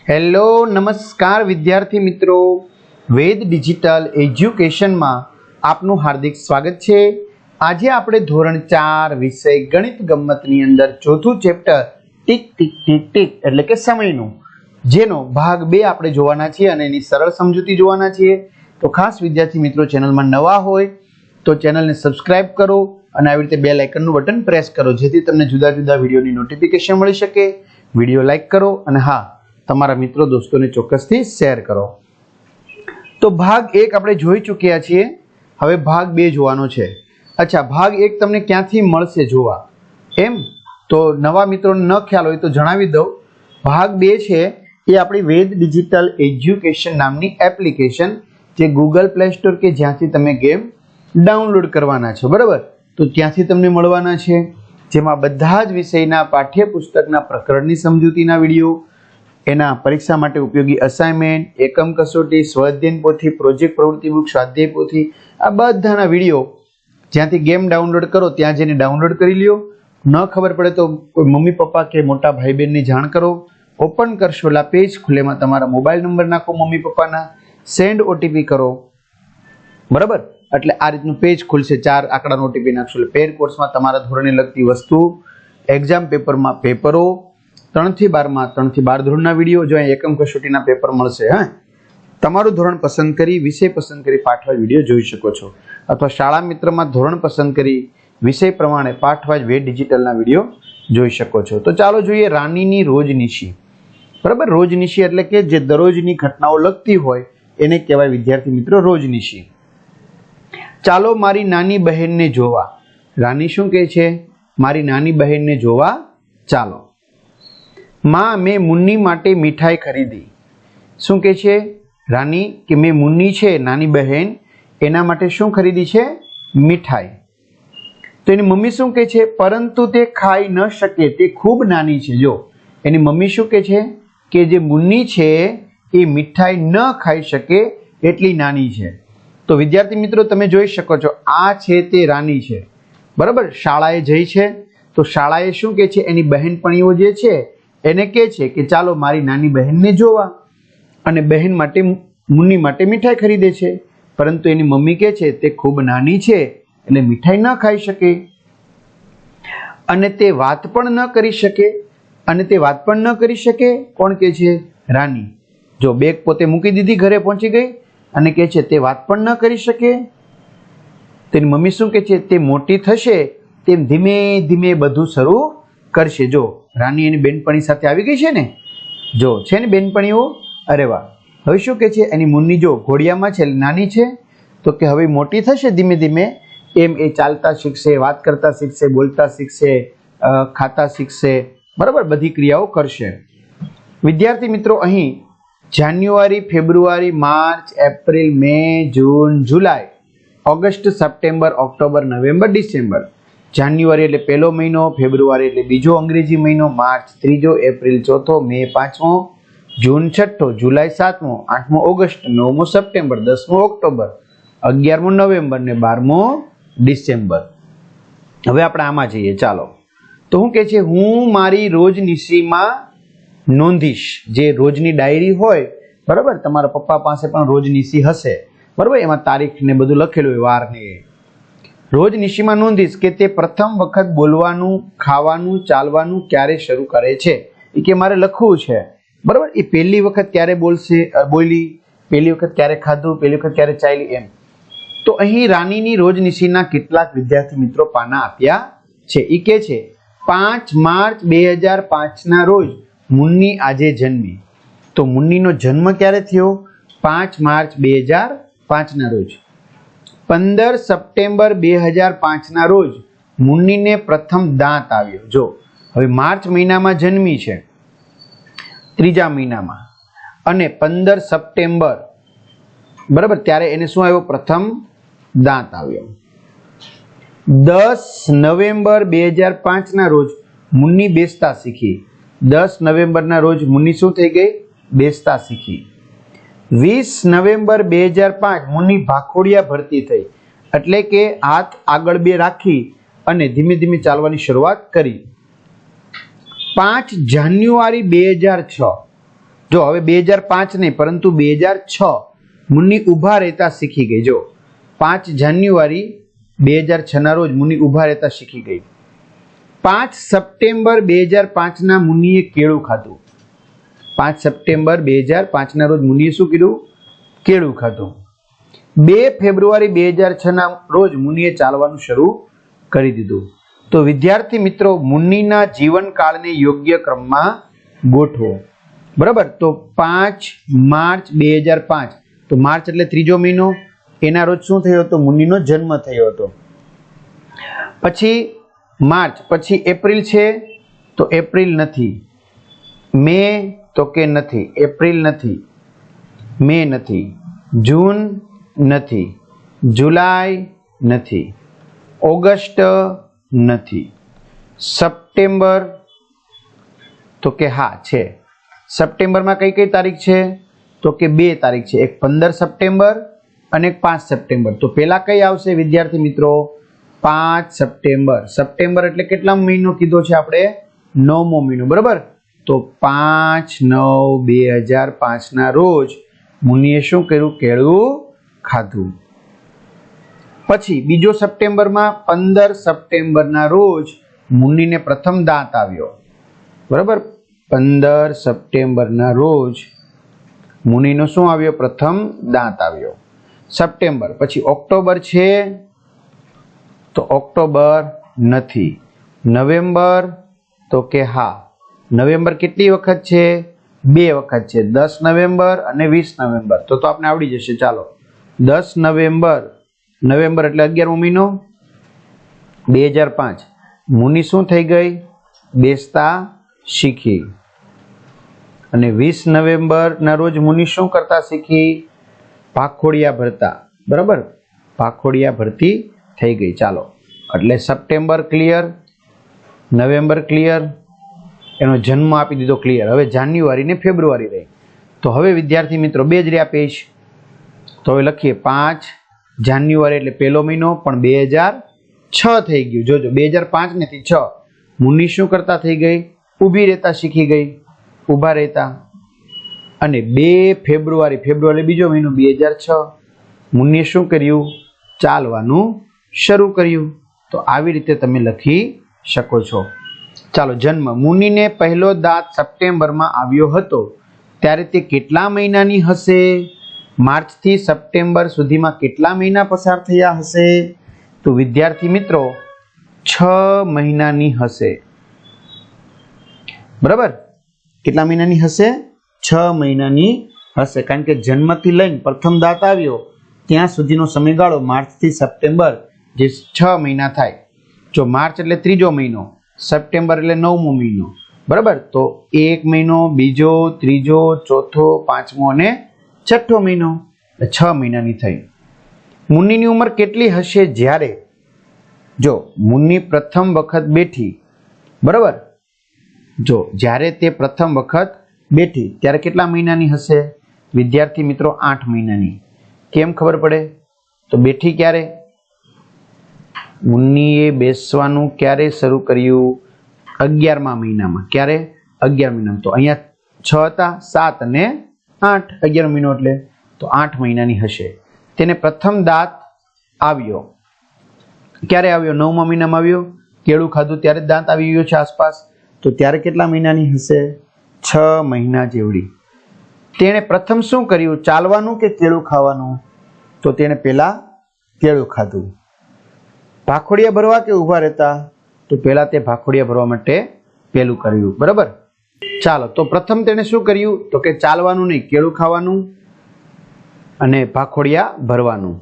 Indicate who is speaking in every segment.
Speaker 1: Hello નમસ્કાર વિદ્યાર્થી મિત્રો, વેદ ડિજિટલ એજ્યુકેશનમાં આપનું હાર્દિક સ્વાગત છે। આજે આપણે ધોરણ 4 વિષય ગણિત ગમ્મતની અંદર ચોથું chapter tick tick tick tick એટલે કે સમયનું, જેનો ભાગ 2 આપણે જોવાના છીએ અને એની સરળ સમજૂતી જોવાના છીએ। તો ખાસ વિદ્યાર્થી મિત્રો ચેનલમાં નવા હોય તો ચેનલને સબસ્ક્રાઇબ કરો અને આવી રીતે બેલ આઇકનનું બટન પ્રેસ કરો, જેથી તમને જુદા જુદા વિડીયોની નોટિફિકેશન મળી શકે। વિડીયો લાઈક કરો અને હા, તમારા મિત્રો દોસ્તોને ચોક્કસથી શેર કરો। તો ભાગ 1 આપણે જોઈ ચૂક્યા છીએ, હવે ભાગ 2 જોવાનો છે। અચ્છા, ભાગ 1 તમને ક્યાંથી મળશે જોવા એમ? તો નવા મિત્રોને ન ખ્યાલ હોય તો જણાવી દઉં, ભાગ 2 છે એ આપણી વેદ ડિજિટલ એજ્યુકેશન નામની એપ્લિકેશન, જે ગૂગલ પ્લે સ્ટોર કે જ્યાંથી તમે ગેમ ડાઉનલોડ કરવાના છો, બરાબર? તો ત્યાંથી તમને મળવાના છે, જેમાં બધા જ વિષયના પાઠ્યપુસ્તકના પ્રકરણની સમજૂતીના વિડીયો, એના પરીક્ષા માટે ઉપયોગી અસાઇનમેન્ટ, એકમ કસોટી, સ્વાધ્યાય પોથી, પ્રોજેક્ટ પ્રવૃત્તિ બુક, સ્વાધ્યાય પોથી, આ બધાના વિડીયો જ્યાંથી ગેમ ડાઉનલોડ કરો ત્યાં જઈને ડાઉનલોડ કરી લ્યો। ન ખબર પડે તો કોઈ મમ્મી પપ્પા કે મોટા ભાઈ બહેનને જાણ કરો। ઓપન કરશો એટલે પેજ ખુલેમાં તમારા મોબાઈલ નંબર નાખો મમ્મી પપ્પાના, સેન્ડ ઓટીપી કરો, બરાબર? એટલે આ રીતનું પેજ ખુલશે, 4 આંકડાનો ઓટીપી નાખશો એટલે પેડ કોર્સમાં તમારા ધોરણને લગતી વસ્તુ, એક્ઝામ પેપરમાં પેપરો, 3 થી 12 માં 3 થી 12 ધોરણના વિડીયો, જો અહીં એકમ કસોટીના પેપર મળશે। હા, તમારું ધોરણ પસંદ કરી, વિષય પસંદ કરી પાઠવાઇઝ વિડીયો જોઈ શકો છો, અથવા શાળા મિત્રમાં ધોરણ પસંદ કરી વિષય પ્રમાણે પાઠવાઇઝ વેદ ડિજિટલના વિડીયો જોઈ શકો છો। તો ચાલો જોઈએ રાનીની રોજનીશી, બરાબર? રોજનીશી એટલે કે જે દરરોજની ઘટનાઓ લગતી હોય એને કહેવાય વિદ્યાર્થી મિત્રો રોજનીશી। ચાલો મારી નાની બહેનને જોવા, રાની શું કહે છે? મારી નાની બહેનને જોવા ચાલો। માં, મેં મુન્ની માટે મીઠાઈ ખરીદી। શું કહે છે રાની? કે મેં મુન્ની છે નાની બહેન, એના માટે શું ખરીદી છે? મીઠાઈ। તો એની મમ્મી શું કહે છે? પરંતુ તે ખાઈ ન શકે, તે ખૂબ નાની છે। જો એની મમ્મી શું કહે છે કે જે મુન્ની છે એ મીઠાઈ ન ખાઈ શકે એટલી નાની છે। તો વિદ્યાર્થી મિત્રો તમે જોઈ શકો છો, આ છે તે રાની છે, બરાબર? શાળાએ જઈ છે, તો શાળાએ શું કહે છે? એની બહેનપણીઓ જે છે એને કહે છે કે ચાલો મારી નાની બહેનને જોવા, અને બહેન માટે મુન્ની માટે મીઠાઈ ખરીદે છે, પરંતુ એની મમ્મી કહે છે તે ખૂબ નાની છે એટલે મીઠાઈ ન ખાઈ શકે, અને તે વાત પણ ન કરી શકે। અને તે વાત પણ ન કરી શકે, કોણ કહે છે? રાની। જો બેગ પોતે મૂકી દીધી, ઘરે પહોંચી ગઈ અને કહે છે તે વાત પણ ન કરી શકે। તેની મમ્મી શું કહે છે? તે મોટી થશે તેમ ધીમે ધીમે બધું શરૂ કરશે। જો રાની એની બેનપણી સાથે આવી ગઈ છે ને, જો છે ને બેનપણીઓ, અરે વાહ। હવે શું કહે છે? એની મુન્ની જો ઘોડિયામાં છે, નાની છે, તો કે હવે મોટી થશે ધીમે ધીમે, એમ એ ચાલતા શીખશે, વાત કરતા શીખશે, બોલતા શીખશે, ખાતા શીખશે, બરાબર? બધી ક્રિયાઓ કરશે। વિદ્યાર્થી મિત્રો અહીં January, February, March, April, May, June, July, August, September, October, November, December. January એટલે પહેલો મહિનો, ફેબ્રુઆરી એટલે બીજો અંગ્રેજી મહિનો, માર્ચ ત્રીજો, એપ્રિલ ચોથો, મે પાંચમો, જૂન છઠ્ઠો, જુલાઈ સાતમો, 8મો ઓગસ્ટ, 9મો સપ્ટેમ્બર, 10મો ઓક્ટોબર, 11મો નવેમ્બર ને 12મો ડિસેમ્બર। હવે આપણે આમાં જઈએ, ચાલો। તો હું કહે છે, હું મારી રોજનીશીમાં નોંધીશ, જે રોજની ડાયરી હોય, બરાબર? તમારા પપ્પા પાસે પણ રોજનીશી હશે, બરાબર? એમાં તારીખ ને બધું લખેલું હોય, વાર ને। રોજનીશીમાં નોંધીશ કે તે પ્રથમ વખત બોલવાનું, ખાવાનું, ચાલવાનું ક્યારે શરૂ કરે છે, એ કે મારે લખવું છે, બરાબર? એ પહેલી વખત ક્યારે બોલી, પહેલી વખત ક્યારે ખાધું, પહેલી વખત ક્યારે ચાલી, એમ। તો અહીં રાનીની રોજનીશીના કેટલાક વિદ્યાર્થી મિત્રો પાના આપ્યા છે। એ કે છે 5 માર્ચ 2005 ના રોજ મુન્ની આજે જન્મી। તો મુન્નીનો જન્મ ક્યારે થયો? 5 માર્ચ 2005 ના રોજ। 15 સપ્ટેમ્બર 2005 ના રોજ મુન્નીને પ્રથમ દાંત આવ્યો। જો હવે માર્ચ મહિનામાં જન્મી છે, ત્રીજા મહિનામાં, અને 15 સપ્ટેમ્બર, બરાબર, ત્યારે એને શું આવ્યો? પ્રથમ દાંત આવ્યો। 10 નવેમ્બર 2005 ના રોજ મુન્ની બેસતા શીખી। 10 નવેમ્બરના રોજ મુન્ની શું થઈ ગઈ? બેસતા શીખી। 20 નવેમ્બર 2005 મુન્ની ભાખોડિયા ભરતી થઈ, એટલે કે હાથ આગળ બે રાખી અને ધીમે ધીમે ચાલવાની શરૂઆત કરી। 5 જાન્યુઆરી 2006 જો હવે 2005 નહીં પરંતુ 2006 મુન્ની ઊભા રહેતા શીખી ગઈ. જો 5 જાન્યુઆરી 2006 ના રોજ મુન્ની ઊભા રહેતા શીખી ગઈ. 5 સપ્ટેમ્બર 2005 ના મુન્નીએ કેળું ખાધું. 5 સપ્ટેમ્બર 2005 ના રોજ મુન્નીએ શું કીધું? કેળું ખાધું. 2 ફેબ્રુઆરી 2006 ના રોજ મુન્નીએ ચાલવાનું શરૂ કરી દીધું. તો વિદ્યાર્થી મિત્રો, મુન્નીના જીવનકાળને યોગ્ય ક્રમમાં ગોઠવો. બરાબર. તો 5 માર્ચ 2005, તો માર્ચ એટલે ત્રીજો મહિનો, એના રોજ શું થયો હતો? મુન્નીનો જન્મ થયો હતો. પછી માર્ચ, પછી એપ્રિલ છે તો એપ્રિલ નથી. મે તો કે નથી, એપ્રિલ નથી, મે નથી, જૂન નથી, જુલાઈ નથી, ઓગસ્ટ નથી, સપ્ટેમ્બર તો કે હા છે. સપ્ટેમ્બરમાં કઈ કઈ તારીખ છે? તો કે 2 તારીખ છે, એક 15 સપ્ટેમ્બર અને એક 5 સપ્ટેમ્બર. તો પેલા કઈ આવશે વિદ્યાર્થી મિત્રો? 5 સપ્ટેમ્બર. સપ્ટેમ્બર એટલે કેટલા મહિનો કીધો છે આપણે? 9મો મહિનો. બરાબર. તો 5/9/2005 ના રોજ મુન્નીએ શું કર્યું? કેળું ખાધું. પછી બીજો સપ્ટેમ્બરમાં 15 સપ્ટેમ્બરના રોજ મુન્નીને પ્રથમ દાંત આવ્યો. બરાબર. 15 સપ્ટેમ્બરના રોજ મુન્નીનો શું આવ્યો? પ્રથમ દાંત આવ્યો. સપ્ટેમ્બર. પછી ઓક્ટોબર છે તો ઓક્ટોબર નથી. નવેમ્બર તો કે હા. નવેમ્બર કેટલી વખત છે? 2 વખત છે, 10 નવેમ્બર અને 20 નવેમ્બર. તો આપણે આવડી જશે. ચાલો, 10 નવેમ્બર. નવેમ્બર એટલે 11મો મહિનો 2005. મુન્ની શું થઈ ગઈ? બેસતા શીખી. અને 20 નવેમ્બર ના રોજ મુન્ની શું કરતા શીખી? ભાખોડિયા ભરતા. બરાબર. ભાખોડિયા ભરતી થઈ ગઈ. ચાલો, એટલે સપ્ટેમ્બર ક્લિયર, નવેમ્બર ક્લિયર, એનો જન્મ આપી દીધો ક્લિયર. હવે જાન્યુઆરી ને ફેબ્રુઆરી રહી. તો હવે વિદ્યાર્થી મિત્રો 2 જ રહ્યા પેજ. તો હવે લખીએ 5 જાન્યુઆરી એટલે પહેલો મહિનો, પણ 2006 થઈ ગયું. જોજો 2005 નથી 6. મુન્ની શું કરતા થઈ ગઈ? ઊભી રહેતા શીખી ગઈ, ઊભા રહેતા. અને 2 ફેબ્રુઆરી, ફેબ્રુઆરી બીજો મહિનો 2006, મુન્નીએ શું કર્યું? ચાલવાનું શરૂ કર્યું. તો આવી રીતે તમે લખી શકો છો. ચાલો, જન્મ. મુન્નીને પહેલો દાંત સપ્ટેમ્બરમાં આવ્યો હતો, ત્યારે તે કેટલા મહિનાની હશે? માર્ચથી સપ્ટેમ્બર સુધીમાં કેટલા મહિના પસાર થયા હશે? તો વિદ્યાર્થી મિત્રો 6 મહિનાની હશે. બરાબર. કેટલા મહિનાની હશે? 6 મહિનાની હશે. કારણ કે જન્મથી લઈને પ્રથમ દાંત આવ્યો ત્યાં સુધીનો સમયગાળો માર્ચથી સપ્ટેમ્બર જે 6 મહિના થાય. જો માર્ચ એટલે ત્રીજો મહિનો, સપ્ટેમ્બર એટલે 9મો મહિનો. બરાબર. તો 1 મહિનો, બીજો, ત્રીજો, ચોથો, 5મો અને 6થો મહિનો, 6 મહિનાની થઈ. મુન્નીની ઉંમર કેટલી હશે જ્યારે? જો મુન્ની પ્રથમ વખત બેઠી. બરાબર. જો જ્યારે તે પ્રથમ વખત બેઠી ત્યારે કેટલા મહિનાની હશે? વિદ્યાર્થી મિત્રો 8 મહિનાની. કેમ ખબર પડે? તો બેઠી ક્યારે? મુન્નીએ બેસવાનું ક્યારે શરૂ કર્યું? 11મા મહિનામાં. ક્યારે? 11 મહિનામાં. તો અહીંયા 6 હતા, 7 અને 8, 11 મહિનો એટલે તો 8 મહિનાની હશે. તેને પ્રથમ દાંત આવ્યો ક્યારે આવ્યો? 9મા મહિનામાં આવ્યો. કેળું ખાધું ત્યારે જ દાંત આવી ગયો છે આસપાસ. તો ત્યારે કેટલા મહિનાની હશે? 6 મહિના જેવડી. તેણે પ્રથમ શું કર્યું? ચાલવાનું કે કેળું ખાવાનું? તો તેણે પહેલા કેળું ખાધું. ભાખોડિયા ભરવા કે ઊભા રહેતા? તો પહેલા તે ભાખોડિયા ભરવા માટે પેલું કર્યું. બરાબર. ચાલો, તો પ્રથમ તેણે શું કર્યું? તો કે ચાલવાનું નહીં, કેળું ખાવાનું અને ભાખોડિયા ભરવાનું.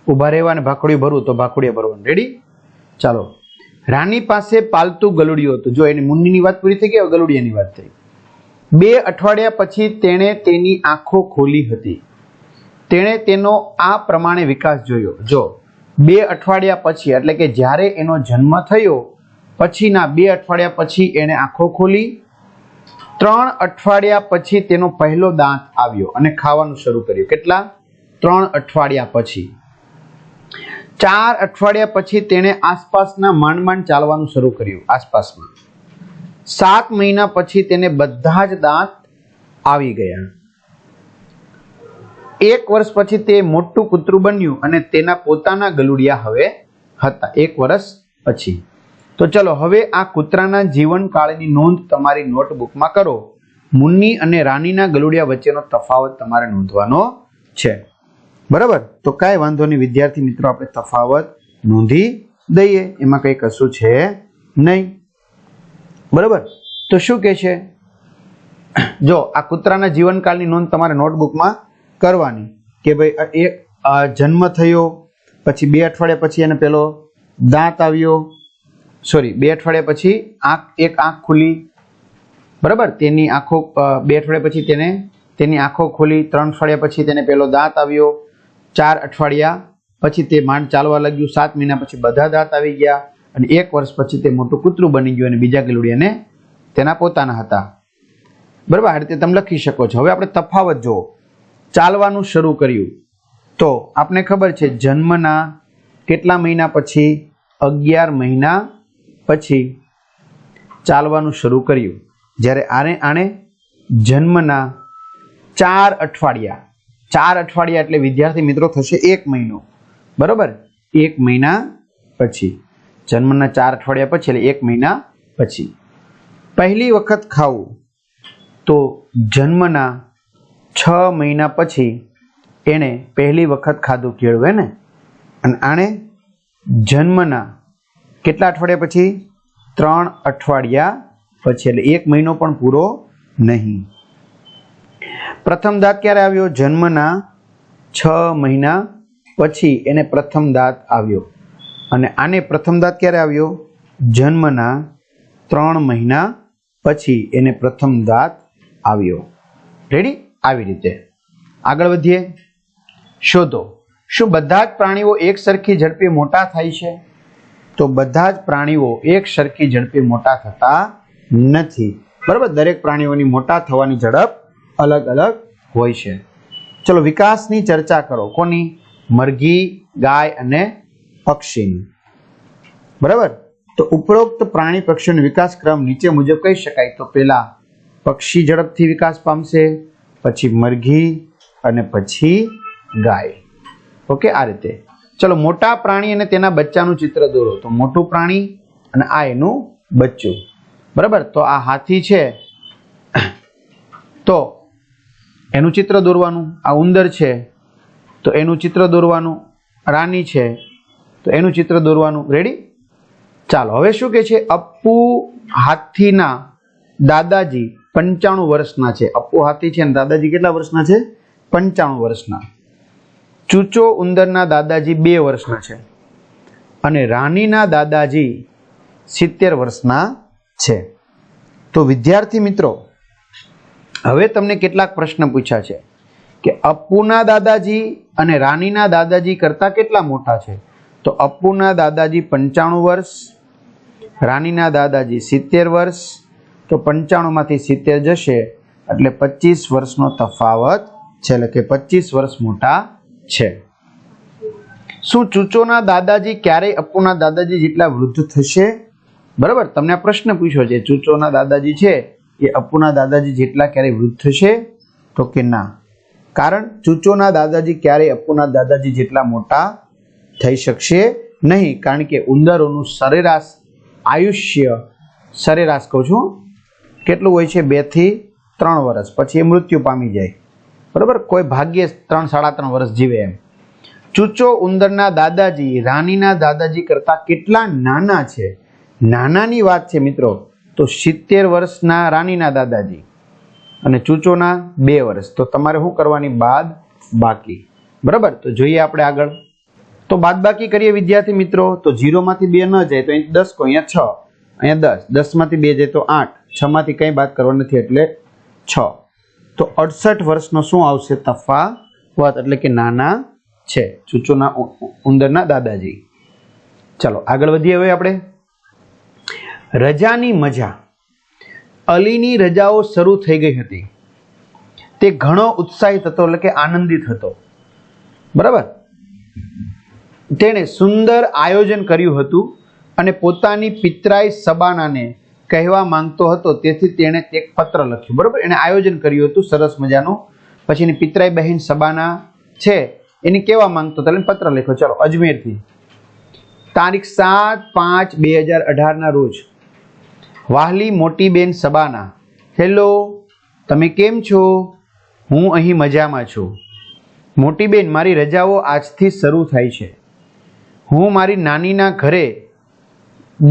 Speaker 1: ઊભા રહેવા અને ભાખોડિયું ભરવું તો ભાખોડિયા ભરવાનું. રેડી? ચાલો. રાની પાસે પાલતું ગલુડિયું હતું. જો એની મુન્નીની વાત પૂરી થઈ ગઈ, હવે ગલુડિયાની વાત થઈ. 2 અઠવાડિયા પછી તેણે તેની આંખો ખોલી હતી. તેણે તેનો આ પ્રમાણે વિકાસ જોયો. જો 2 અઠવાડિયા પછી એટલે કે જ્યારે એનો જન્મ થયો પછીના 2 અઠવાડિયા પછી એણે આંખો ખોલી. 3 અઠવાડિયા પછી તેનો પહેલો દાંત આવ્યો અને ખાવાનું શરૂ કર્યું. કેટલા? 3 અઠવાડિયા પછી. 4 અઠવાડિયા પછી તેણે આસપાસના માંડ ચાલવાનું શરૂ કર્યું. આસપાસમાં 7 મહિના પછી તેને બધા જ દાંત આવી ગયા. 1 વર્ષ પછી તે મોટું કૂતરું બન્યું અને તેના પોતાના ગલુડિયા હવે હતા. 1 વર્ષ પછી. તો ચલો હવે આ કૂતરાના જીવનકાળની નોંધ તમારી નોટબુકમાં કરો. મુન્ની અને રાનીના ગલુડિયા વચ્ચેનો તફાવત તમારે નોંધવાનો છે. બરાબર, તો કાંઈ વાંધો નહીં વિદ્યાર્થી મિત્રો, આપણે તફાવત નોંધી દઈએ, એમાં કંઈ કશું છે નહીં. બરાબર, તો શું કહે છે, જો આ કૂતરાના જીવનકાળની નોંધ તમારે નોટબુકમાં કરવાની કે ભાઈ એક જન્મ થયો, પછી 2 અઠવાડિયા પછી એને પેલો દાંત આવ્યો, 2 અઠવાડિયા પછી એક આંખ ખુલી. બરાબર, તેની આંખો 2 અઠવાડિયા પછી તેની આંખો ખુલી. 3 અઠવાડિયા પછી તેને પેલો દાંત આવ્યો. 4 અઠવાડિયા પછી તે માંડ ચાલવા લાગ્યું. 7 મહિના પછી બધા દાંત આવી ગયા અને 1 વર્ષ પછી તે મોટું કૂતરું બની ગયું અને બીજા ગલુડિયાને તેના પોતાના હતા. બરાબર, આ રીતે તમે લખી શકો છો. હવે આપણે તફાવત જુઓ. ચાલવાનું શરૂ કર્યું તો આપને ખબર છે જન્મના કેટલા મહિના પછી? 11 મહિના પછી ચાલવાનું શરૂ કર્યું. જ્યારે આણે જન્મના 4 અઠવાડિયા એટલે વિદ્યાર્થી મિત્રો થશે 1 મહિનો. બરાબર, 1 મહિના પછી જન્મના 4 અઠવાડિયા પછી એટલે 1 મહિના પછી. પહેલી વખત ખાવું તો જન્મના 6 મહિના પછી એણે પહેલી વખત ખાધું કેળવે ને. અને આણે જન્મના કેટલા અઠવાડિયા પછી? 3 અઠવાડિયા પછી એટલે 1 મહિનો પણ પૂરો નહીં. પ્રથમ દાંત ક્યારે આવ્યો? જન્મના 6 મહિના પછી એને પ્રથમ દાંત આવ્યો. અને આને પ્રથમ દાંત ક્યારે આવ્યો? જન્મના 3 મહિના પછી એને પ્રથમ દાંત આવ્યો. રેડી? આવી રીતે આગળ વધીએ. શોધો, શું બધા જ પ્રાણીઓ એક સરખી ઝડપે મોટા થાય છે? તો બધા જ પ્રાણીઓ એક સરખી ઝડપે મોટા થતા નથી. બરાબર, દરેક પ્રાણીઓની મોટા થવાની ઝડપ અલગ અલગ હોય છે. ચલો વિકાસની ચર્ચા કરો. કોની? મરઘી, ગાય અને પક્ષીની. બરાબર, તો ઉપરોક્ત પ્રાણી પક્ષીઓનો વિકાસ ક્રમ નીચે મુજબ કહી શકાય. તો પહેલા પક્ષી ઝડપથી વિકાસ પામશે, પછી મરઘી અને પછી ગાય. ઓકે, આ રીતે. ચલો મોટા પ્રાણી અને તેના બચ્ચાનું ચિત્ર દોરો. તો મોટું પ્રાણી અને આ એનું બચ્ચું. બરાબર, તો આ હાથી છે તો એનું ચિત્ર દોરવાનું. આ ઉંદર છે તો એનું ચિત્ર દોરવાનું. રાની છે તો એનું ચિત્ર દોરવાનું. રેડી? ચાલો હવે શું કહે છે? અપ્પુ હાથીના દાદાજી 95 વર્ષના છે. અપ્પુ હાથી છે અને દાદાજી કેટલા વર્ષના છે? 95 વર્ષના. ચૂચો ઉંદરના દાદાજી 2 વર્ષના છે અને રાનીના દાદાજી 70 વર્ષના છે. તો વિદ્યાર્થી મિત્રો, હવે તમને કેટલાક પ્રશ્ન પૂછ્યા છે કે અપ્પુના દાદાજી અને રાનીના દાદાજી કરતા કેટલા મોટા છે? તો અપ્પુના દાદાજી 95 વર્ષ, રાનીના દાદાજી 70 વર્ષ. તો 95 માંથી 70 જશે એટલે 25 વર્ષનો તફાવત છે, એટલે કે 25 વર્ષ મોટા છે. શું ચૂચોના દાદાજી ક્યારેય અપ્પુના દાદાજી જેટલા વૃદ્ધ થશે? બરાબર, તમને આ પ્રશ્ન પૂછ્યો છે. ચૂચોના દાદાજી છે એ અપ્પુના દાદાજી જેટલા ક્યારેય વૃદ્ધ થશે? તો કે ના. કારણ ચૂચોના દાદાજી ક્યારેય અપ્પુના દાદાજી જેટલા મોટા થઈ શકશે નહીં, કારણ કે ઉંદરોનું સરેરાશ આયુષ્ય, સરેરાશ કહું છું, કેટલું હોય છે? 2 થી 3 વર્ષ પછી એ મૃત્યુ પામી જાય. બરાબર, કોઈ ભાગ્યે 3-3.5 વર્ષ જીવે એમ. ચૂચો ઉંદરના દાદાજી રાનીના દાદાજી કરતા કેટલા નાના છે? નાનાની વાત છે મિત્રો, તો 70 વર્ષના રાનીના દાદાજી અને ચૂચોના 2 વર્ષ. તો તમારે શું કરવાની? બાદ બાકી. બરાબર, તો જોઈએ આપણે આગળ. તો બાદ બાકી કરીએ વિદ્યાર્થી મિત્રો. તો 0 માંથી 2 ન જાય તો અહીં 10 કો, અહીંયા 6, અહીંયા 10, 10 માંથી 2 જાય તો 8, 6 માંથી કંઈ બાદ કરવા નથી એટલે 6. તો 68 વર્ષનો શું આવશે? તફાવત, એટલે કે નાના છે ચૂચોના ઉંદરના દાદાજી. ચાલો આગળ વધીએ. હવે આપણે રજાની મજા. અલીની રજાઓ શરૂ થઈ ગઈ હતી. તે ઘણો ઉત્સાહિત હતો, એટલે કે આનંદિત હતો. બરાબર, તેણે સુંદર આયોજન કર્યું હતું અને પોતાની પિતરાઈ સબાનાને કહેવા માંગતો હતો, તેથી તેણે એક પત્ર લખ્યું. બરોબર, એને આયોજન કર્યું હતું સરસ મજાનું. પછી એની પિતરાઈ બહેન સબાના છે, એની કહેવા માંગતો હતો એટલે પત્ર લખ્યો. ચલો, અજમેરથી તારીખ 7/5/2018 ના રોજ. વાહલી મોટી બેન સબાના, હેલો, તમે કેમ છો? હું અહીં મજામાં છું. મોટી બેન, મારી રજાઓ આજથી શરૂ થાય છે. હું મારી નાનીના ઘરે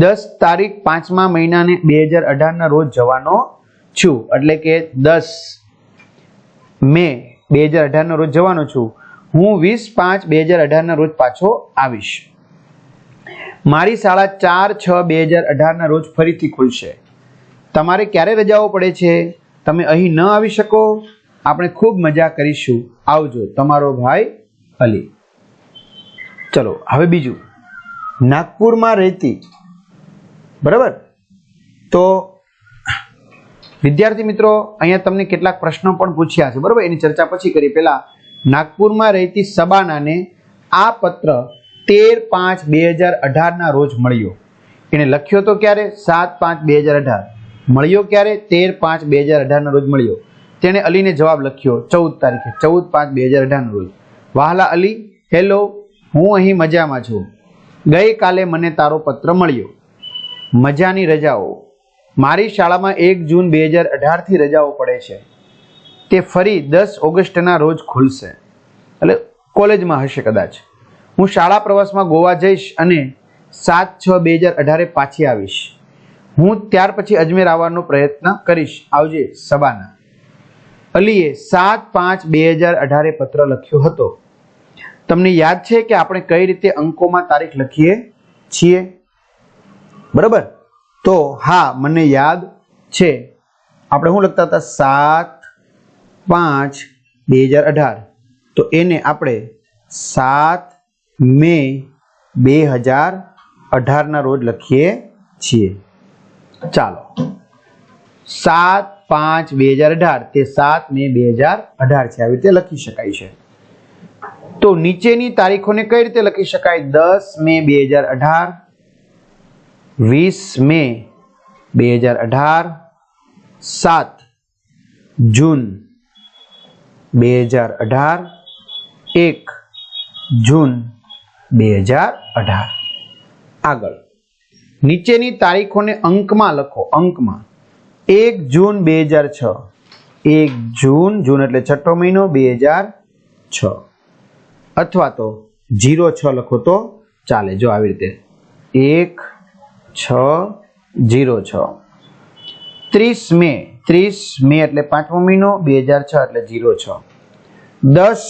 Speaker 1: 10 તારીખ 5મા મહિનાને 2018 ના રોજ જવાનો છું. એટલે કે 10 મે 2018 ના રોજ જવાનો છું. હું 20/5/2018 ના રોજ પાછો આવીશ. મારી શાળા 4/6/2018 ના રોજ ફરીથી ખુલશે. તમારે ક્યારે રજાઓ પડે છે? તમે અહીં ન આવી શકો? આપણે ખૂબ મજા કરીશું. આવજો, તમારો ભાઈ અલી. ચલો હવે બીજું, નાગપુરમાં રહેતી. બરાબર, તો વિદ્યાર્થી મિત્રો અહીંયા તમને કેટલાક પ્રશ્નો પણ પૂછ્યા છે. બરાબર, એની ચર્ચા પછી કરીએ. પહેલા નાગપુરમાં રહેતી સબાનાને આ પત્ર 13/5/2018 ના રોજ મળ્યો. એને લખ્યો તો ક્યારે? 7/5/2018. મળ્યો ક્યારે? 13/5/2018 ના રોજ મળ્યો. તેણે અલીને જવાબ લખ્યો 14 તારીખે 14/5/2018 ના રોજ. વહાલા અલી, હેલો, હું અહીં મજામાં છું. ગઈકાલે મને તારો પત્ર મળ્યો. મજાની રજાઓ. મારી શાળામાં 1 જૂન 2018 થી રજાઓ પડે છે. તે ફરી 10 ઓગસ્ટના રોજ ખુલશે. એટલે કોલેજમાં હશે કદાચ. હું શાળા પ્રવાસમાં ગોવા જઈશ અને 7/6/2018 પાછી આવીશ. હું ત્યાર પછી અજમેર આવવાનો પ્રયત્ન કરીશ. આવજે, સબાના. અલીએ 7/5/2018 પત્ર લખ્યો હતો. તમને યાદ છે કે આપણે કઈ રીતે અંકોમાં તારીખ લખીએ છીએ? બરાબર, તો હા, મને યાદ છે. આપણે શું લખતા હતા? 7/5/2018. તો એને આપણે 7 મે 2018 ના રોજ લખીએ છીએ. ચાલો, 7/5/2018 તે 7 મે 2018 છે. આવી રીતે લખી શકાય છે. તો નીચેની તારીખોને કઈ રીતે લખી શકાય? 10 મે 2018, 20 મે 2018, 7 જૂન 2018, 1 જૂન 2018. આગળ નીચેની તારીખોને અંકમાં લખો. અંકમાં 1 જૂન 2006, 1 જૂન એટલે છઠ્ઠો મહિનો 2006, અથવા તો 06 લખો તો ચાલે. જો આવી રીતે 1/6/06. 30 મે, 30 મે એટલે 5મો મહિનો 2006 એટલે 06. 10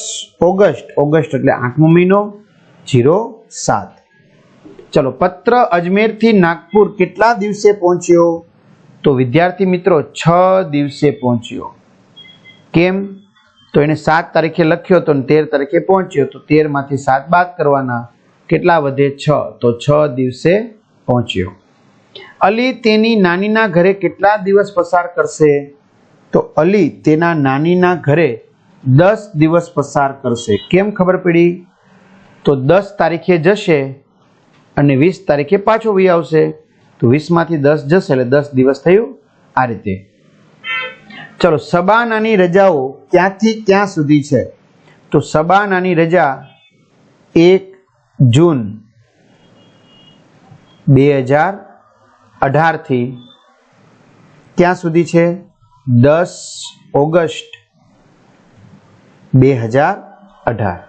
Speaker 1: ઓગસ્ટ એટલે 8મો મહિનો 07. ચલો, પત્ર અજમેરથી નાગપુર કેટલા દિવસે પહોંચ્યો? તો વિદ્યાર્થી મિત્રો 6 દિવસે પહોંચ્યો. કેમ? તો એને 7 તારીખે લખ્યો હતો અને 13 તારીખે પહોંચ્યો. તો 13 માંથી 7 બાદ કરવાના, કેટલા વધે? 6. તો 6 દિવસે પહોંચ્યો. અલી તેની નાનીના ઘરે કેટલા દિવસ પસાર કરશે? તો અલી તેના નાનીના ઘરે 10 દિવસ પસાર કરશે. કેમ ખબર પડી? તો 10 તારીખે જશે અને 20 તારીખે પાછો વહી આવશે. તો 20 માંથી 10 જશે એટલે 10 દિવસ થયું. આ રીતે. ચલો, સબાનાની રજાઓ ક્યાંથી ક્યાં સુધી છે? તો સબાનાની રજા 1 જૂન 2018 થી ક્યાં સુધી છે? 10 ઓગસ્ટ 2018.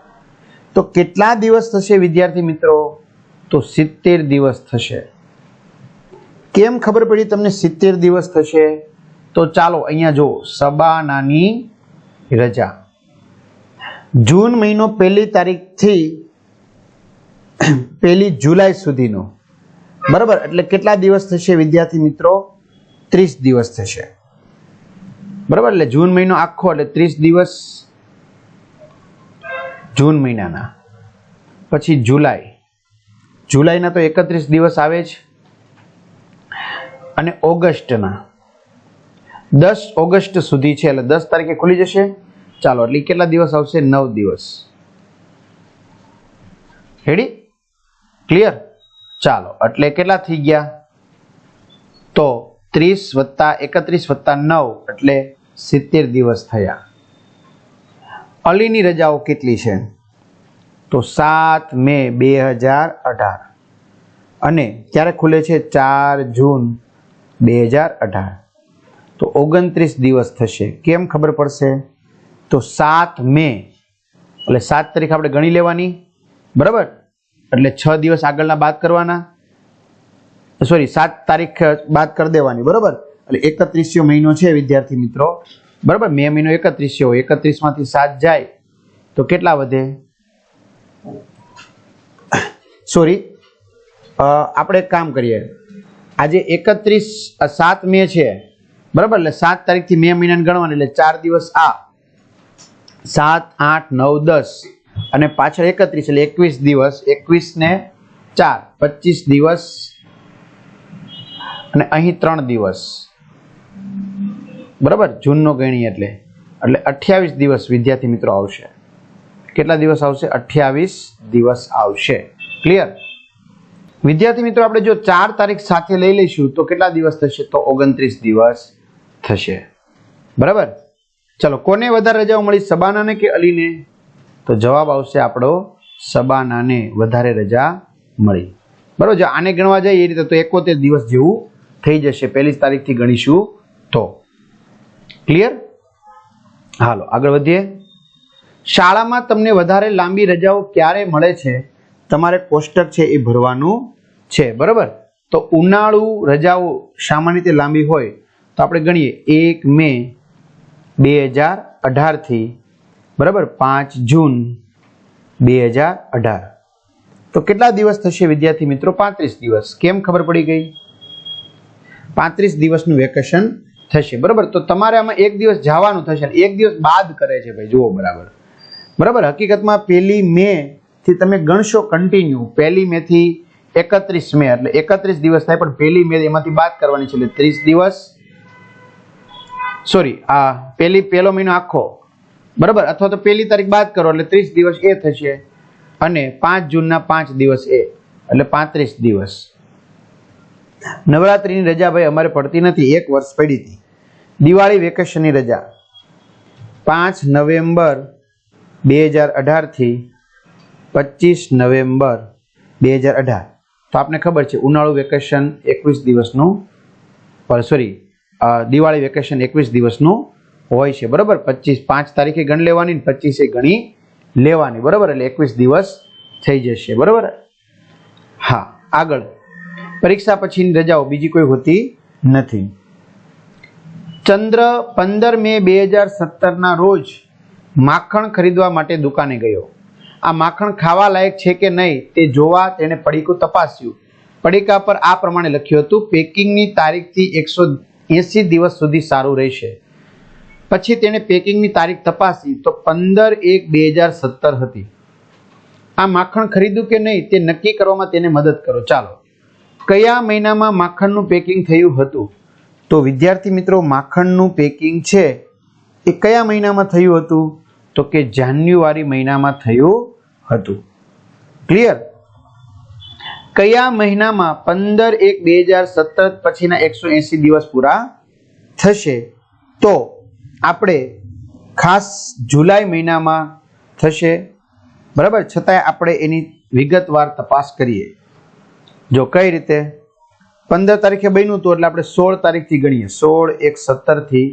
Speaker 1: તો કેટલા દિવસ થશે વિદ્યાર્થી મિત્રો? તો 70 દિવસ થશે. કેમ ખબર પડી તમને 70 દિવસ થશે? તો ચાલો અહીંયા જો, સબાનાની રજા જૂન મહિનો 1 તારીખથી 1 જુલાઈ સુધીનો. બરાબર, એટલે કેટલા દિવસ થશે વિદ્યાર્થી મિત્રો? 30 દિવસ થશે. બરાબર, એટલે જૂન મહિનો આખો એટલે 30 દિવસ જૂન મહિનાના. પછી જુલાઈના તો 31 દિવસ આવે જ. અને ઓગસ્ટના 10 ઓગસ્ટ સુધી છે એટલે 10 તારીખે ખુલી જશે. ચાલો, એટલે કેટલા દિવસ આવશે? 9 દિવસ. રેડી? ક્લિયર? ચાલો, એટલે કેટલા થઈ ગયા? તો 30 વત્તા 31 વત્તા 9 એટલે 70 દિવસ થયા. અલીની રજાઓ કેટલી છે? તો 7 મે 2018 અને ક્યારે ખુલે છે? 4 જૂન 2018. તો 29 દિવસ થશે. કેમ ખબર પડશે? તો 7 મે એટલે 7 તારીખ આપણે ગણી લેવાની, બરાબર? એટલે 6 દિવસ આગળના બાદ કરવાના, સોરી 7 તારીખ બાદ કરી દેવાની, બરાબર? એટલે 31 મહિનો છે વિદ્યાર્થી મિત્રો, બરાબર? મે મહિનો 31 હોય, 31 માંથી 7 જાય તો કેટલા વધે? સોરી, આપણે એક કામ કરીએ, આજે 7 મે છે, બરાબર? એટલે 7 તારીખથી મે મહિનાને ગણવાની, એટલે 4 દિવસ આ, 7, 8, 9, 10 અને પાછળ 31 એટલે 21 દિવસ, 21 ને 4 25 દિવસ અને અહીં 3 દિવસ, બરાબર? જૂનનો ગણી એટલે 28 દિવસ વિદ્યાર્થી મિત્રો આવશે. કેટલા દિવસ આવશે? 28 દિવસ આવશે. ક્લિયર વિદ્યાર્થી મિત્રો? આપણે જો 4 તારીખ સાથે લઈ લઈશું તો કેટલા દિવસ થશે? તો 29 દિવસ થશે, બરાબર? ચલો, કોને વધારે રજાઓ મળી, સબાનાને કે અલીને? તો જવાબ આવશે આપણો સબાનાને વધારે રજા મળી, બરાબર? જો આને ગણવા જાય એ રીતે તો 71 દિવસ જેવું થઈ જશે પહેલી તારીખથી ગણીશું તો. ક્લિયર? હાલો આગળ વધીએ. શાળામાં તમને વધારે લાંબી રજાઓ ક્યારે મળે છે? તમારે કોષ્ટક છે એ ભરવાનું છે, બરાબર? તો ઉનાળુ રજાઓ સામાન્ય રીતે લાંબી હોય તો આપણે ગણીએ 1 મે 2018 થી, બરાબર, 5 જૂન 2018. તો કેટલા દિવસ થશે વિદ્યાર્થી મિત્રો? 35 દિવસ. કેમ ખબર પડી ગઈ? 35 દિવસનું વેકેશન થશે, બરાબર? તો તમારે આમાં 1 દિવસ જવાનું થશે, 1 દિવસ બાદ કરે છે ભાઈ, જુઓ બરાબર, બરાબર? હકીકતમાં 1 મે થી તમે ગણશો કન્ટિન્યુ, 1 મે થી 31 મે એટલે 31 દિવસ થાય, પણ 1 મે એમાંથી બાદ કરવાની છે એટલે 30 દિવસ, સોરી આ પહેલો મહિનો આખો, બરાબર? અથવા તો 1 તારીખ બાદ કરો એટલે 30 દિવસ એ થશે અને 5 જૂનના 5 દિવસ એ એટલે 35 દિવસ. નવરાત્રીની રજા ભાઈ અમારે પડતી નથી, 1 વર્ષ પડી હતી. દિવાળી વેકેશનની રજા 5 નવેમ્બર 2018 થી 25 નવેમ્બર 2018. તો આપને ખબર છે ઉનાળુ વેકેશન 21 દિવસનું, સોરી દિવાળી વેકેશન 21 દિવસનું હોય છે, બરાબર? 5 તારીખે ગણ લેવાની, 25 ગણી લેવાની, બરાબર? એટલે 21 દિવસ થઈ જશે, બરાબર? હા આગળ. પરીક્ષા પછીની રજાઓ બીજી કોઈ હોતી નથી. ચંદ્ર 15 મે 2017 ના રોજ માખણ ખરીદવા માટે દુકાને ગયો. આ માખણ ખાવા લાયક છે કે નહીં તે જોવા તેણે પડીકું તપાસ્યું. પડીકા પર આ પ્રમાણે લખ્યું હતું, પેકિંગની તારીખથી 180 દિવસ સુધી સારું રહેશે. પછી તેણે પેકિંગની તારીખ તપાસી તો 15/1/2017 હતી. આ માખણ ખરીદ્યું કે નહીં તે નક્કી કરવામાં તેને મદદ કરો. ચાલો, કયા મહિનામાં માખણનું પેકિંગ થયું હતું? તો વિદ્યાર્થી મિત્રો માખણનું પેકિંગ છે એ કયા મહિનામાં થયું હતું? તો કે જાન્યુઆરી મહિનામાં થયું હતું. ક્લિયર? કયા મહિનામાં 15/1/2017 પછીના 180 દિવસ પૂરા થશે? તો આપણે ખાસ જુલાઈ મહિનામાં થશે, બરાબર? છતાંય આપણે એની વિગતવાર તપાસ કરીએ. જો કઈ રીતે? 15 તારીખે બન્યું હતું એટલે આપણે 16 તારીખથી ગણીએ, 16/1/17 થી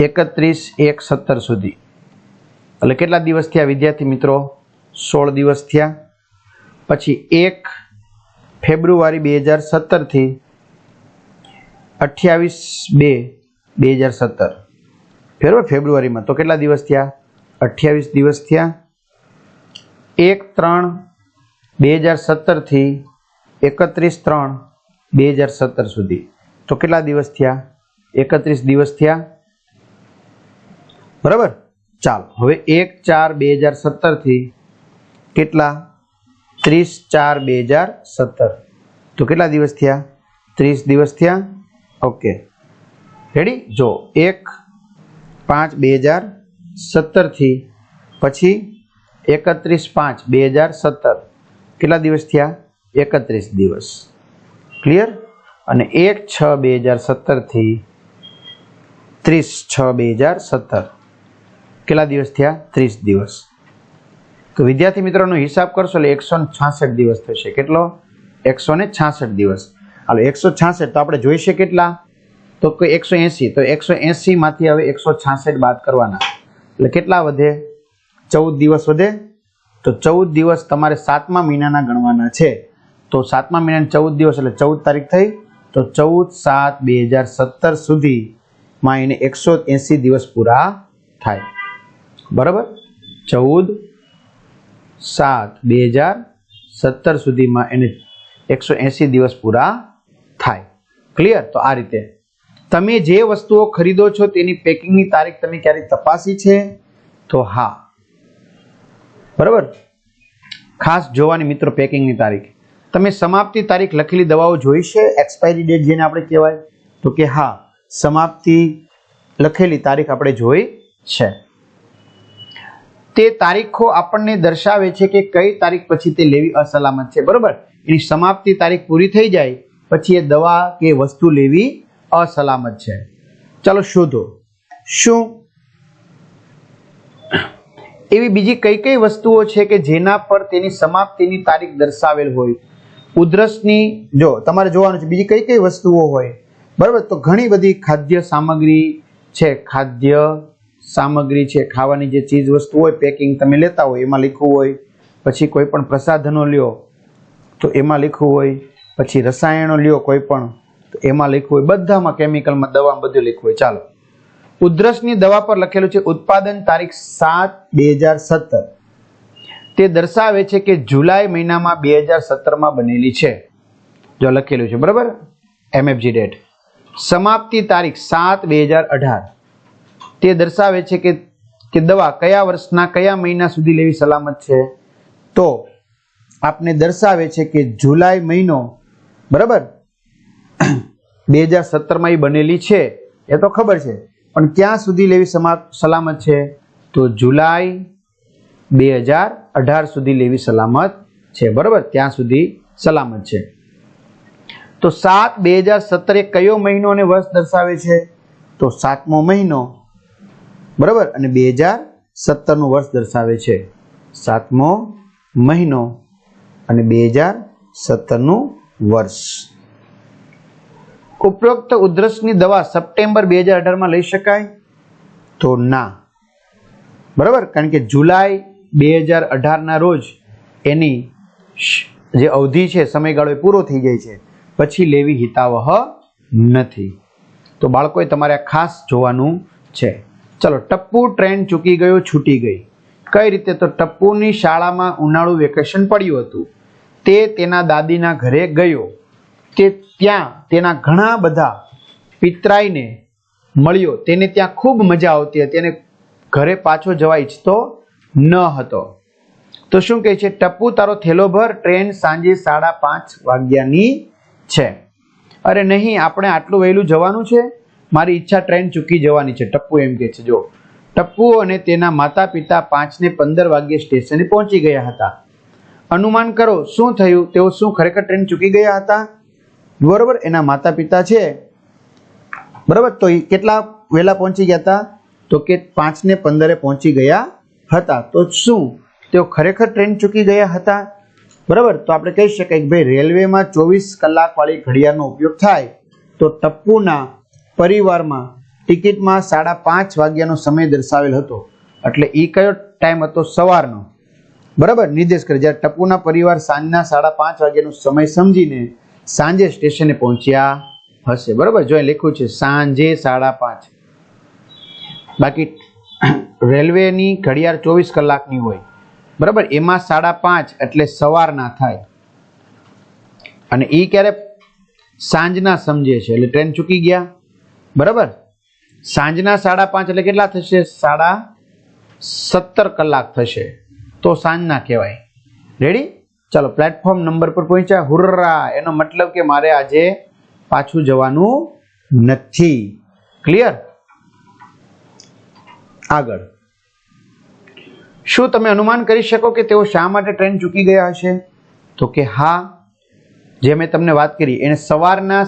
Speaker 1: 31/1/17 સુધી. એટલે કેટલા દિવસ થયા વિદ્યાર્થી મિત્રો? 16 દિવસ થયા. પછી 1 ફેબ્રુઆરી 2017 થી 28/2/2017, બરાબર? ફેબ્રુઆરીમાં તો કેટલા દિવસ થયા? 28 દિવસ થયા. 1/3/2017 થી 31/3/2017 સુધી તો કેટલા દિવસ થયા? 31 દિવસ થયા, બરાબર? ચાલો હવે 1/4/2017 થી કેટલા? 30/4/2017 તો કેટલા દિવસ થયા? 30 દિવસ થયા. Okay, ready? જો 1/5/2017 થી પછી 31/5/2017 કેટલા દિવસ થયા? 31 દિવસ. ક્લિયર? અને 1/6/2017 થી 30/6/2017 કેટલા દિવસ થયા? 30 દિવસ. તો વિદ્યાર્થી મિત્રોનો હિસાબ કરશો એટલે 166 દિવસ થશે. કેટલો? 166 દિવસ. હાલો 166 તો આપણે જોઈશે કેટલા? તો 180. તો 180 માંથી હવે 166 બાદ કરવાના એટલે કેટલા વધે? 14 દિવસ વધે. તો 14 દિવસ તમારે 7મા મહિનાના ગણવાના છે. તો 7મા મહિનાના 14 દિવસ એટલે 14 તારીખ થઈ. તો 14/7/2017 સુધીમાં એને 180 દિવસ પૂરા થાય. બરાબર? 14/7/2017 સુધીમાં એને 180 દિવસ પૂરા થાય. ક્લિયર? તો આ રીતે તમે જે વસ્તુઓ ખરીદો છો તેની પેકિંગની તારીખ તમે ક્યારે તપાસી છે? તો હા. બરાબર? ખાસ જોવાની મિત્રો પેકિંગની તારીખ. તમે સમાપ્તિ તારીખ લખેલી દવાઓ જોઈ છે? એક્સપાયરી ડેટ જેને આપણે કહેવાય. તો કે હા, સમાપ્તિ લખેલી તારીખ આપણે જોઈ છે. તે તારીખો આપણને દર્શાવે છે કે કઈ તારીખ પછી તે લેવી અસલામત છે. બરાબર? એની સમાપ્તિ તારીખ પૂરી થઈ જાય પછી એ દવા કે વસ્તુ લેવી અસલામત છે. ચાલો શોધો. શું એવી બીજી કઈ કઈ વસ્તુઓ છે કે જેના પર તેની સમાપ્તિની તારીખ દર્શાવેલ હોય? ઉધરસની, જો તમારે જોવાનું છે બીજી કઈ કઈ વસ્તુઓ હોય. બરાબર? તો ઘણી બધી ખાદ્ય સામગ્રી છે. ખાદ્ય સામગ્રી છે, ખાવાની જે ચીજ વસ્તુ હોય પેકિંગ તમે લેતા હોય એમાં લખવું હોય. પછી કોઈ પણ પ્રસાધનો લ્યો તો એમાં લખવું હોય. પછી રસાયણો લ્યો કોઈ પણ તો એમાં લખવું હોય. બધામાં કેમિકલમાં દવામાં બધું લખવું હોય. ચાલો, ઉધરસની દવા પર લખેલું છે ઉત્પાદન તારીખ 7/2017. તે દર્શાવે છે કે જુલાઈ મહિનામાં 2017માં બનેલી છે. જો લખેલું છે. બરાબર? MFG date. સમાપ્તિ તારીખ 7/2018. તે દર્શાવે છે કે દવા કયા વર્ષના કયા મહિના સુધી લેવી સલામત છે? તો આપને દર્શાવે છે કે જુલાઈ મહિનો, બરાબર, 2017માં એ બનેલી છે એ તો ખબર છે, પણ ક્યાં સુધી લેવી સલામત છે? તો જુલાઈ 2018 સુધી લેવી સલામત છે. બરાબર? ત્યાં સુધી સલામત છે. તો 7/2017 એ કયો મહિનો અને વર્ષ દર્શાવે છે? તો 7મો મહિનો. બરાબર? અને 2017નું વર્ષ દર્શાવે છે. 7મો મહિનો અને 2017નું વર્ષ. ઉપરોક્ત ઉધરસની દવા સપ્ટેમ્બર 2018માં લઈ શકાય? તો ના. બરાબર? કારણ કે જુલાઈ 2018ના રોજ એની જે અવધિ છે, સમયગાળો પૂરો થઈ જાય છે, પછી લેવી હિતાવહ નથી. તો બાળકોએ તમારે ખાસ જોવાનું છે. ચલો, ટપ્પુ ટ્રેન ચૂકી ગયો, છૂટી ગઈ. કઈ રીતે? તો ટપ્પુની શાળામાં ઉનાળુ વેકેશન પડ્યું હતું. તે તેના દાદીના ઘરે ગયો. તે ત્યાં તેના ઘણા બધા પિતરાઈને મળ્યો. તેને ત્યાં ખૂબ મજા આવતી હતી અને ઘરે પાછો જવા ઈચ્છતો ન હતો. તો શું કહે છે? ટપ્પુ, તારો થેલો ભર, ટ્રેન સાંજે 5:30 વાગ્યાની છે. અરે નહીં, આપણે આટલું વહેલું જવાનું છે? મારી ઈચ્છા ટ્રેન ચૂકી જવાની છે. ટપ્પુ એમ કહે છે. જો ટપ્પુ અને તેના માતા પિતા 5:15 વાગ્યે સ્ટેશને પહોંચી ગયા હતા. અનુમાન કરો શું થયું? તેઓ શું ખરેખર ટ્રેન ચૂકી ગયા હતા? બરોબર? એના માતા પિતા છે, બરાબર, તો એ કેટલા વહેલા પહોંચી ગયા હતા? તો કે 5:15 પહોંચી ગયા હતા. તો શું તેઓ ખરેખર ટ્રેન ચૂકી ગયા હતા? બરાબર? તો આપણે કહી શકાય કે ભાઈ રેલવેમાં 24 કલાક વાળી ઘડિયાળનો ઉપયોગ થાય તો ટપ્પુના પરિવારમાં ટિકિટમાં 5:30 વાગ્યાનો સમય દર્શાવેલ હતો. એટલે એ કયો ટાઈમ હતો? સવારનો. બરાબર? નિર્દેશ કરે જ્યારે ટપ્પુના પરિવાર સાંજના 5:30 વાગ્યાનો સમય સમજીને સાંજે સ્ટેશને પહોંચ્યા હશે. બરાબર? જો લખ્યું છે સાંજે 5:30. બાકી રેલવેની ઘડિયાળ 24 કલાકની હોય. બરાબર? એમાં 5:30 એટલે સવારના થાય અને એ ક્યારે? સાંજના સમજે છે એટલે ટ્રેન ચૂકી ગયા. બરાબર? સાંજના 5:30 એટલે કેટલા થશે? 17.5 કલાક થશે. તો સાંજના કહેવાય. રેડી? ચાલો, પ્લેટફોર્મ નંબર પર પહોંચ્યા. હુર્રા! એનો મતલબ કે મારે આજે પાછું જવાનું નથી. ક્લિયર? આગળ શું તમે અનુમાન કરી શકો કે તેઓ શા માટે ટ્રેન ચૂકી ગયા હશે? તો કે હા, જે મેં તમને વાત કરી એને સવારના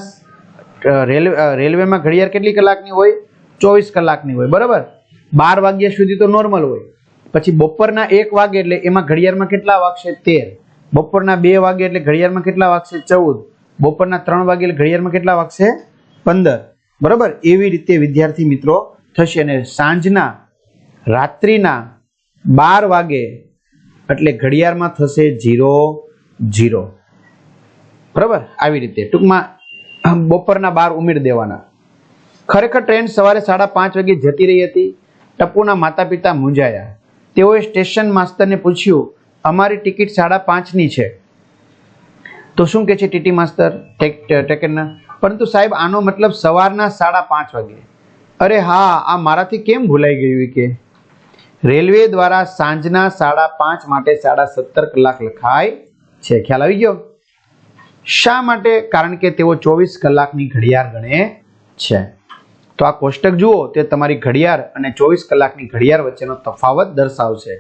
Speaker 1: રેલવેમાં ઘડિયાળ કેટલી કલાકની હોય? 24 કલાકની હોય, બરાબર. 12 વાગ્યા સુધી તો નોર્મલ હોય. પછી બપોરના 1 વાગે એટલે એમાં ઘડિયાળમાં કેટલા વાગશે? 13. બપોરના 2 વાગે એટલે ઘડિયાળમાં કેટલા વાગશે? 14. બપોરના 3 વાગે એટલે ઘડિયાળમાં કેટલા વાગશે? 15. બરાબર. એવી રીતે વિદ્યાર્થી મિત્રો થશે. અને સાંજના રાત્રિના 12 વાગે એટલે ઘડિયાળમાં થશે 00. બરાબર. આવી રીતે ટૂંકમાં બપોરના 12 ઉમેરી દેવાના. ખરેખર ટ્રેન સવારે 5:30 વાગે જતી રહી હતી. ટપ્પુના માતા પિતા મૂંઝાયા. તેઓએ સ્ટેશન માસ્તરને પૂછ્યું, અમારી ટિકિટ 5:30ની છે. તો શું કહે છે ટીટી માસ્તર ટેકરના? પરંતુ સાહેબ આનો મતલબ સવારના 5:30 વાગે. અરે હા, આ મારાથી કેમ ભૂલાઈ ગયું કે રેલવે દ્વારા સાંજના 5:30 માટે 17.5 કલાક લખાય છે. ખ્યાલ આવી ગયો? શા માટે? કારણ કે તેઓ 24 કલાકની ઘડિયાળ ગણે છે. તો આ કોષ્ટક જુઓ, તે તમારી ઘડિયાળ અને 24 કલાકની ઘડિયાળ વચ્ચેનો તફાવત દર્શાવશે.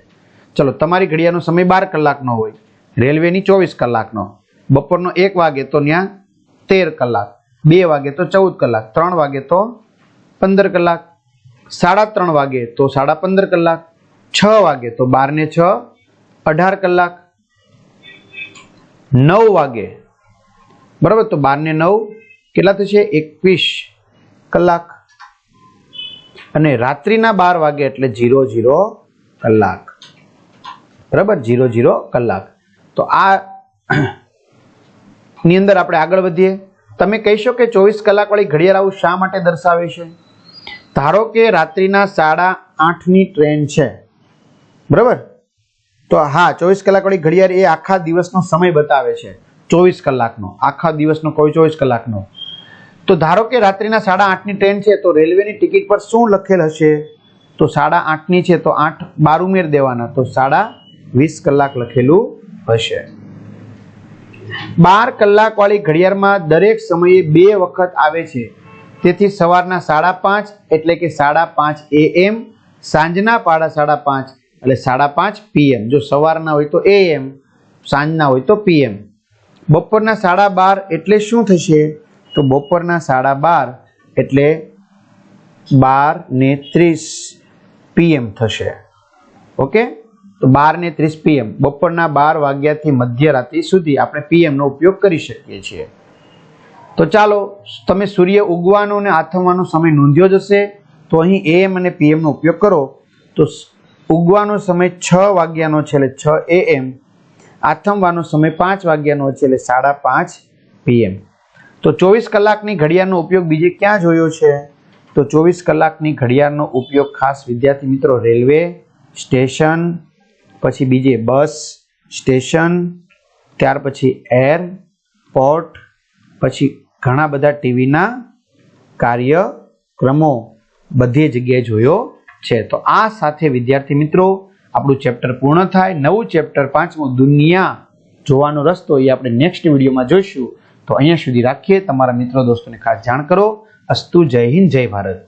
Speaker 1: ચલો, તમારી ઘડિયાળનો સમય 12 કલાકનો હોય, રેલવેની 24 કલાકનો. બપોરનો 1 વાગે તો ત્યાં 13 કલાક, 2 વાગે તો 14 કલાક, 3 વાગે તો 15 કલાક, 3:30 વાગે તો 15.5 કલાક, 6 વાગે તો 12 ને 6 18 કલાક, 9 વાગે બરાબર તો 12 ને 9 કેટલા થશે? 21 કલાક. અને રાત્રિના 12 વાગે એટલે 00 કલાક. બરાબર, 00 કલાક. તો આ ની અંદર આપણે આગળ વધીએ. તમે કહીશો કે 24 કલાક વાળી ઘડિયાળ આવું શા માટે દર્શાવે છે? ધારો કે રાત્રિના 8:30ની ટ્રેન છે, બરાબર. તો હા, 24 કલાક વાળી ઘડિયાળ એ આખા દિવસનો સમય બતાવે છે. 24 કલાકનો, આખા દિવસનો કોઈ 24 કલાકનો. તો ધારો કે રાત્રિના 8:30ની ટ્રેન છે, તો રેલવેની ટિકિટ પર શું લખેલ હશે? તો 8:30ની છે તો 8 12 ઉમેરી દેવાના, તો 20 કલાક લખેલું હશે. 12 કલાક વાળી ઘડિયાળમાં દરેક સમયે 2 વખત આવે છે. તેથી સવારના 5:30 એટલે કે 5:30 AM, સાંજના 5:30 એટલે 5:30 PM. જો સવારના હોય તો AM, સાંજના હોય તો PM. બપોરના 12:30 એટલે શું થશે? તો બપોરના 12:30 એટલે 12:30 PM થશે. ઓકે, તો 12:30 PM. બપોરના 12 વાગ્યાથી મધ્યરાત્રિ સુધી આપણે PM નો ઉપયોગ કરી શકીએ છીએ. તો ચાલો, તમે સૂર્ય ઉગવાનો અને આથમવાનો સમય નોંધ્યો જ હશે. તો અહીં AM અને PM નો ઉપયોગ કરો. તો ઉગવાનો સમય 6 વાગ્યાનો છે એટલે 6 AM, આથમવાનો સમય 5 વાગ્યાનો છે એટલે 5:30 PM. તો 24 કલાકની ઘડિયાળનો ઉપયોગ બીજે ક્યાં જોયો છે? તો 24 કલાકની ઘડિયાળનો ઉપયોગ ખાસ વિદ્યાર્થી મિત્રો રેલવે સ્ટેશન, પછી બીજે બસ સ્ટેશન, ત્યાર પછી એરપોર્ટ, પછી ઘણા બધા ટીવીના કાર્યક્રમો બધી જગ્યાએ જોયો છે. તો આ સાથે વિદ્યાર્થી મિત્રો આપણું ચેપ્ટર પૂર્ણ થાય. નવું ચેપ્ટર 5મું દુનિયા જોવાનો રસ્તો એ આપણે નેક્સ્ટ વિડીયોમાં જોઈશું. તો અહીંયા સુધી રાખીએ. તમારા મિત્રો દોસ્તોને ખાસ જાણ કરો. અસ્તુ. જય હિન્દ, જય ભારત.